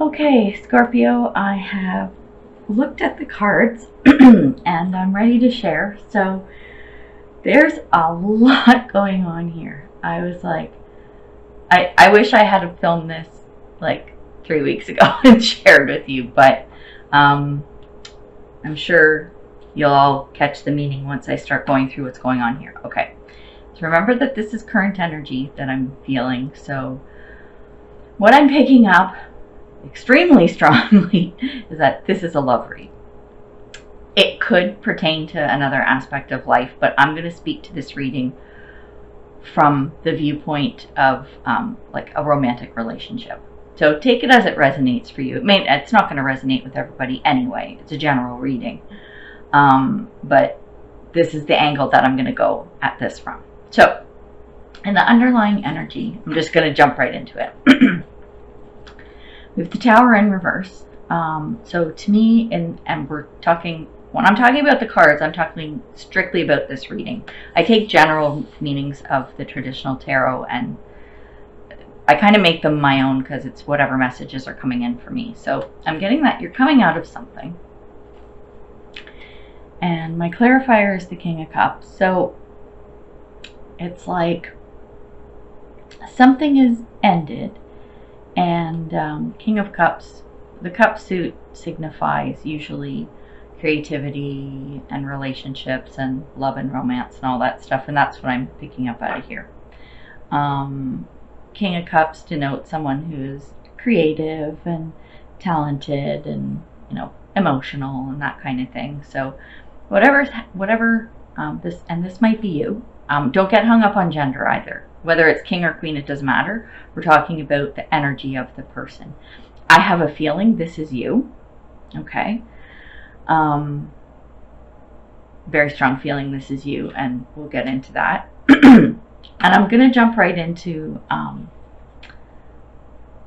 Okay, Scorpio, I have looked at the cards and I'm ready to share. So there's a lot going on here. I was like, I wish I had filmed this like 3 weeks ago and shared with you, but I'm sure you'll all catch the meaning once I start going through what's going on here. Okay, so remember that this is current energy that I'm feeling. So what I'm picking up extremely strongly is that this is a love read. It could pertain to another aspect of life, but I'm going to speak to this reading from the viewpoint of like a romantic relationship. So take it as it resonates for you. It's not going to resonate with everybody anyway. It's a general reading. But this is the angle that I'm going to go at this from. So in the underlying energy, I'm just going to jump right into it. We have the Tower in reverse. So to me, and we're talking, when I'm talking about the cards, I'm talking strictly about this reading. I take general meanings of the traditional tarot and I kind of make them my own because it's whatever messages are coming in for me. So I'm getting that you're coming out of something. And my clarifier is the King of Cups. So it's like something is ended. And King of Cups, the cup suit signifies usually creativity and relationships and love and romance and all that stuff. And that's what I'm picking up out of here. King of Cups denotes someone who's creative and talented and, you know, emotional and that kind of thing. So whatever this might be you. Don't get hung up on gender either. Whether it's king or queen, it doesn't matter. We're talking about the energy of the person. I have a feeling this is you. Okay. Very strong feeling this is you, and we'll get into that. And I'm going to jump right into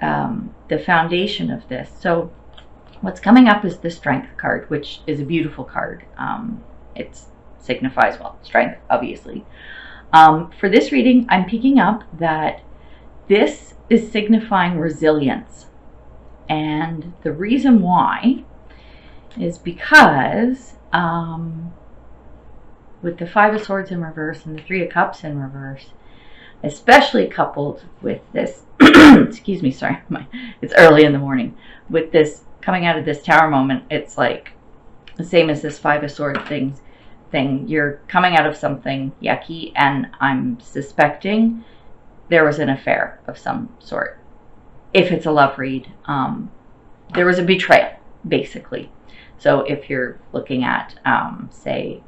the foundation of this. So what's coming up is the Strength card, which is a beautiful card. It signifies, well, strength, obviously. For this reading, I'm picking up that this is signifying resilience. And the reason why is because with the Five of Swords in reverse and the Three of Cups in reverse, especially coupled with this, excuse me, sorry, it's early in the morning, with this coming out of this Tower moment, it's like the same as this Five of Swords thing. You're coming out of something yucky, and I'm suspecting there was an affair of some sort. If it's a love read, there was a betrayal, basically. So if you're looking at, say,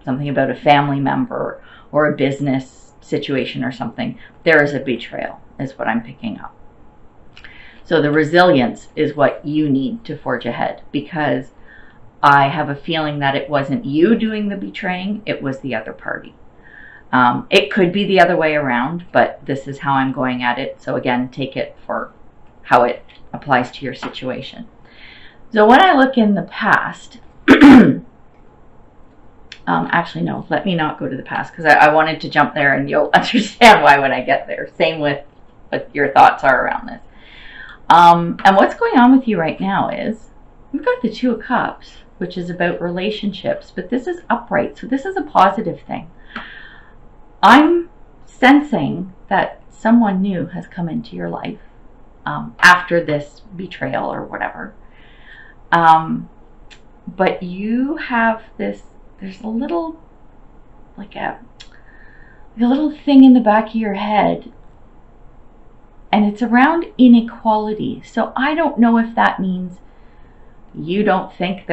something about a family member or a business situation or something, there is a betrayal, is what I'm picking up. So the resilience is what you need to forge ahead, because I have a feeling that it wasn't you doing the betraying, it was the other party. It could be the other way around, but this is how I'm going at it. So again, take it for how it applies to your situation. So when I look in the past, actually no, let me not go to the past, because I wanted to jump there and you'll understand why when I get there. Same with what your thoughts are around this. And what's going on with you right now is we've got the Two of Cups, which is about relationships, but this is upright, so this is a positive thing. I'm sensing that someone new has come into your life after this betrayal or whatever. But you have this, there's a little, like a little thing in the back of your head, and it's around inequality. So I don't know if that means you don't think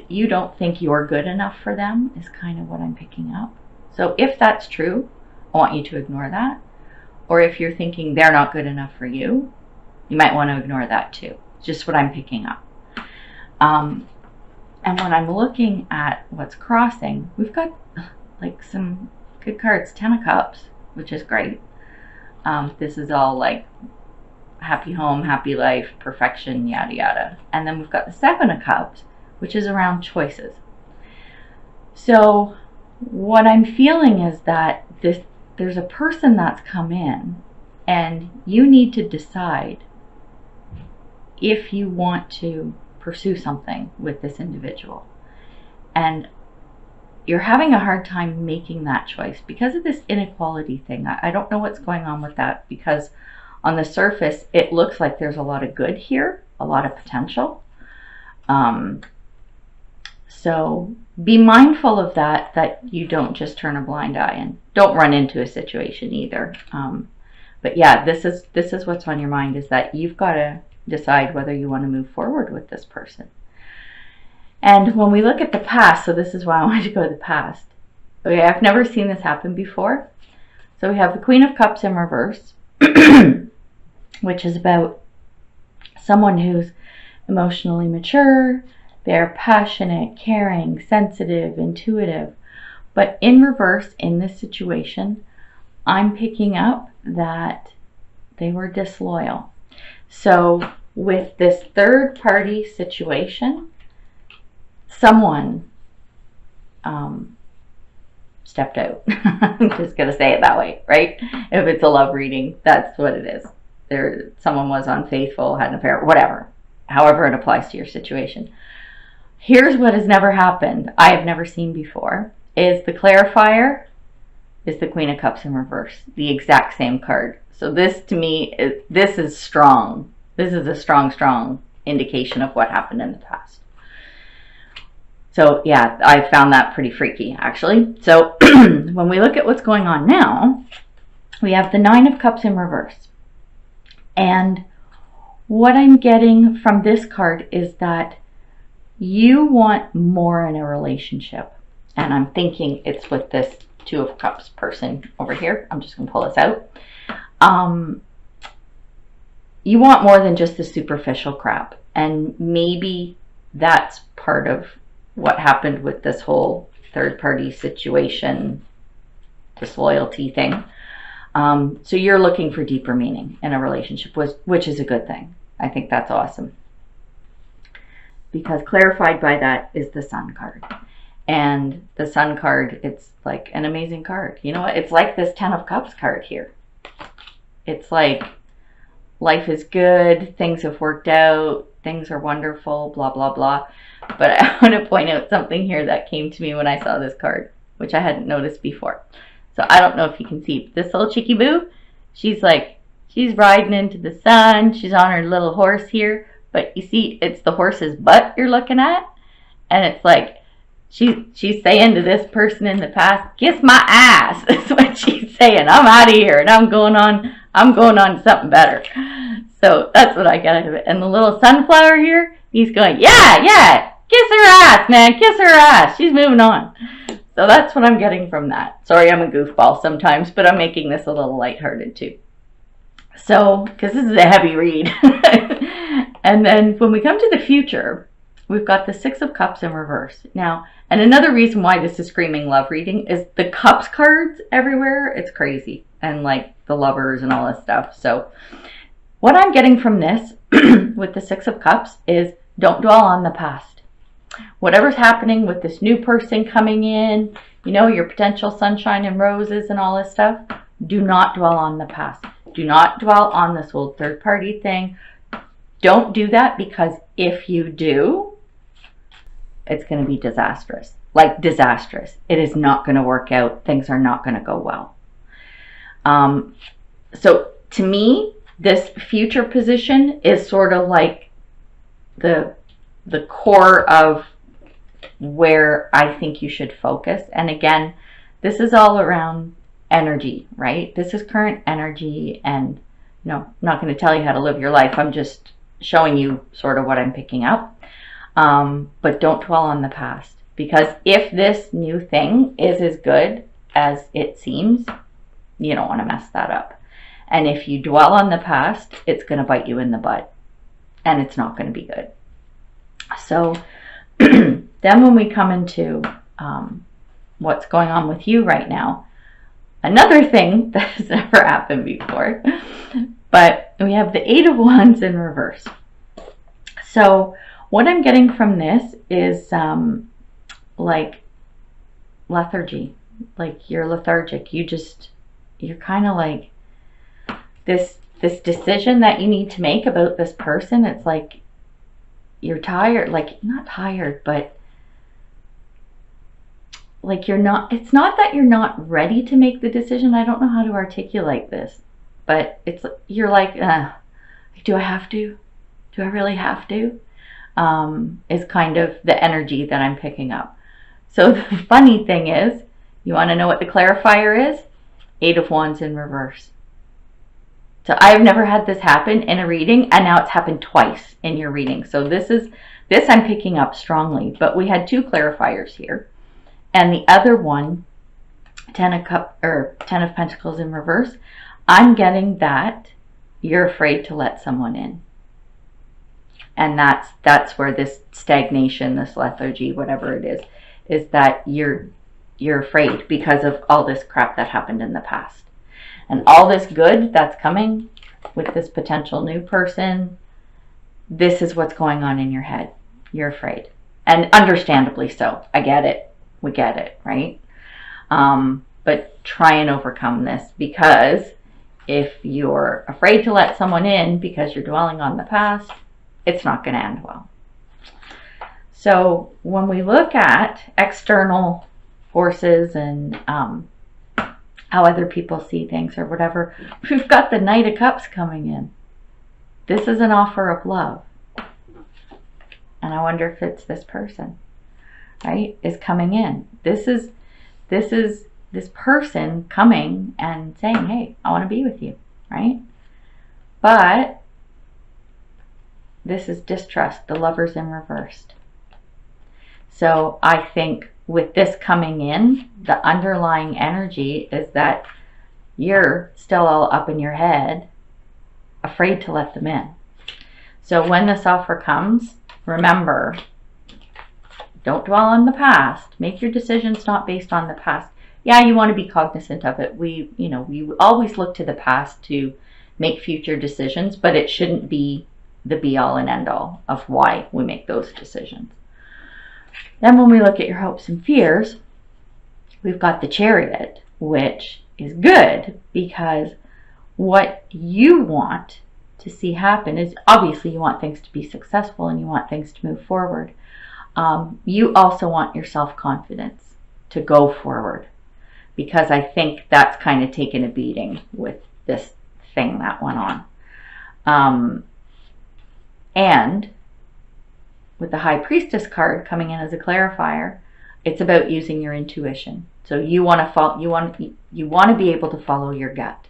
you don't think you're good enough for them, is kind of what I'm picking up. So if that's true, I want you to ignore that. Or if you're thinking they're not good enough for you, you might want to ignore that too. Just what I'm picking up. And when I'm looking at what's crossing, we've got like some good cards. 10 of Cups, which is great. This is all like happy home, happy life, perfection, yada yada. And then we've got the 7 of Cups, which is around choices. So what I'm feeling is that there's a person that's come in, and you need to decide if you want to pursue something with this individual and you're having a hard time making that choice because of this inequality thing. I don't know what's going on with that, because on the surface it looks like there's a lot of good here, a lot of potential. So be mindful of that you don't just turn a blind eye, and don't run into a situation either. But yeah, this is what's on your mind, is that you've got to decide whether you want to move forward with this person. And when we look at the past, so this is why I wanted to go to the past. Okay, I've never seen this happen before. So we have the Queen of Cups in reverse, which is about someone who's emotionally mature, they're passionate, caring, sensitive, intuitive. But in reverse, in this situation, I'm picking up that they were disloyal. So with this third party situation, someone stepped out. I'm just going to say it that way, right? If it's a love reading, that's what it is. Someone was unfaithful, had an affair, whatever. However it applies to your situation. Here's what has never happened, I have never seen before, is the clarifier is the Queen of Cups in reverse. The exact same card. So this, to me, this is strong. This is a strong, strong indication of what happened in the past. So yeah, I found that pretty freaky, actually. So when we look at what's going on now, we have the Nine of Cups in reverse. And what I'm getting from this card is that you want more in a relationship. And I'm thinking it's with this Two of Cups person over here. I'm just going to pull this out. You want more than just the superficial crap. And maybe that's part of what happened with this whole third party situation, disloyalty thing. So you're looking for deeper meaning in a relationship, which is a good thing. I think that's awesome. Because clarified by that is the Sun card. And the Sun card, it's like an amazing card. You know what? It's like this Ten of Cups card here. It's like life is good, things have worked out, things are wonderful, blah, blah, blah. But I want to point out something here that came to me when I saw this card, which I hadn't noticed before. So I don't know if you can see this little chickie boo. She's riding into the sun. She's on her little horse here. But you see, it's the horse's butt you're looking at. And it's like, she's saying to this person in the past, kiss my ass. That's what she's saying. I'm out of here and I'm going on to something better. So that's what I get out of it. And the little sunflower here, he's going, yeah, kiss her ass, man, kiss her ass. She's moving on. So that's what I'm getting from that. Sorry, I'm a goofball sometimes, but I'm making this a little lighthearted too. So, because this is a heavy read. And then when we come to the future, we've got the Six of Cups in reverse. Now, and another reason why this is screaming love reading is the Cups cards everywhere. It's crazy. And like the lovers and all this stuff. So what I'm getting from this with the Six of Cups is don't dwell on the past. Whatever's happening with this new person coming in, you know, your potential sunshine and roses and all this stuff, do not dwell on the past. Do not dwell on this whole third party thing. Don't do that, because if you do, it's going to be disastrous. Like disastrous. It is not going to work out. Things are not going to go well. So to me, this future position is sort of like the core of where I think you should focus. And again, this is all around energy, right? This is current energy, and I'm not going to tell you how to live your life. I'm just showing you sort of what I'm picking up. But don't dwell on the past, because if this new thing is as good as it seems, you don't want to mess that up. And if you dwell on the past, it's going to bite you in the butt, and it's not going to be good. So then when we come into what's going on with you right now, another thing that has never happened before, but we have the Eight of Wands in reverse. So what I'm getting from this is like lethargy. Like you're lethargic. You're kind of like this this decision that you need to make about this person. It's like you're tired, like not tired, but like you're not, it's not that you're not ready to make the decision. I don't know how to articulate this, but it's, you're like, do I have to? Do I really have to? Is kind of the energy that I'm picking up. So the funny thing is, you want to know what the clarifier is? 8 of Wands in reverse. So I've never had this happen in a reading, and now it's happened twice in your reading. So this I'm picking up strongly, but we had 2 clarifiers here. And the other one, 10 of Pentacles in reverse, I'm getting that you're afraid to let someone in. And that's where this stagnation, this lethargy, whatever it is that you're afraid because of all this crap that happened in the past. And all this good that's coming with this potential new person, this is what's going on in your head. You're afraid. And understandably so. I get it. We get it, right? But try and overcome this, because if you're afraid to let someone in because you're dwelling on the past, it's not going to end well. So when we look at external forces and how other people see things or whatever, we've got the Knight of Cups coming in. This is an offer of love. And I wonder if it's this person, right, is coming in. This is this person coming and saying, hey, I want to be with you, right? But this is distrust. The Lover's in reversed. So I think with this coming in, the underlying energy is that you're still all up in your head, afraid to let them in. So when this offer comes, remember, don't dwell on the past. Make your decisions not based on the past. Yeah, you want to be cognizant of it. We always look to the past to make future decisions, but it shouldn't be the be-all and end-all of why we make those decisions. Then when we look at your hopes and fears, we've got the Chariot, which is good because what you want to see happen is, obviously you want things to be successful and you want things to move forward. You also want your self-confidence to go forward, because I think that's kind of taken a beating with this thing that went on. And with the High Priestess card coming in as a clarifier, it's about using your intuition. So you want to be able to follow your gut,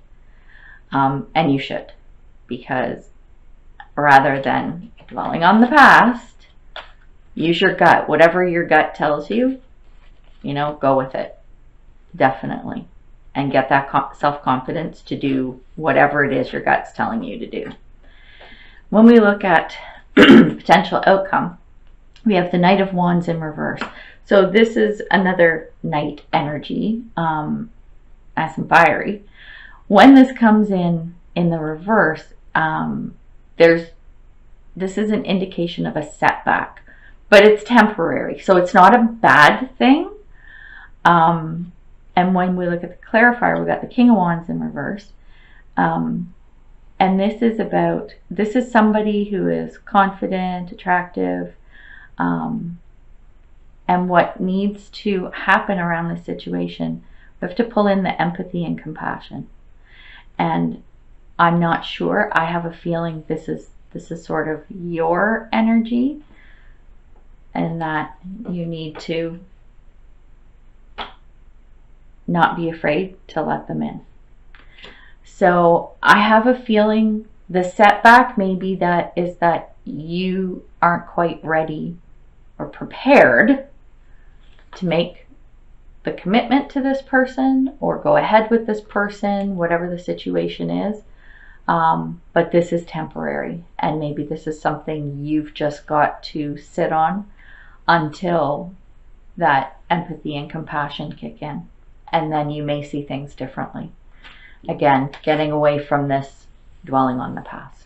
and you should, because rather than dwelling on the past, use your gut. Whatever your gut tells you, go with it, definitely, and get that self-confidence to do whatever it is your gut's telling you to do. When we look at potential outcome, we have the Knight of Wands in reverse. So this is another Knight energy, nice and fiery. When this comes in the reverse, this is an indication of a setback, but it's temporary, so it's not a bad thing. And when we look at the clarifier, we've got the King of Wands in reverse. And this is somebody who is confident, attractive, and what needs to happen around this situation, we have to pull in the empathy and compassion. And I'm not sure, I have a feeling this is sort of your energy, and that you need to not be afraid to let them in. So I have a feeling the setback maybe that you aren't quite ready or prepared to make the commitment to this person or go ahead with this person, whatever the situation is. But this is temporary, and maybe this is something you've just got to sit on until that empathy and compassion kick in, and then you may see things differently. Again, getting away from this dwelling on the past.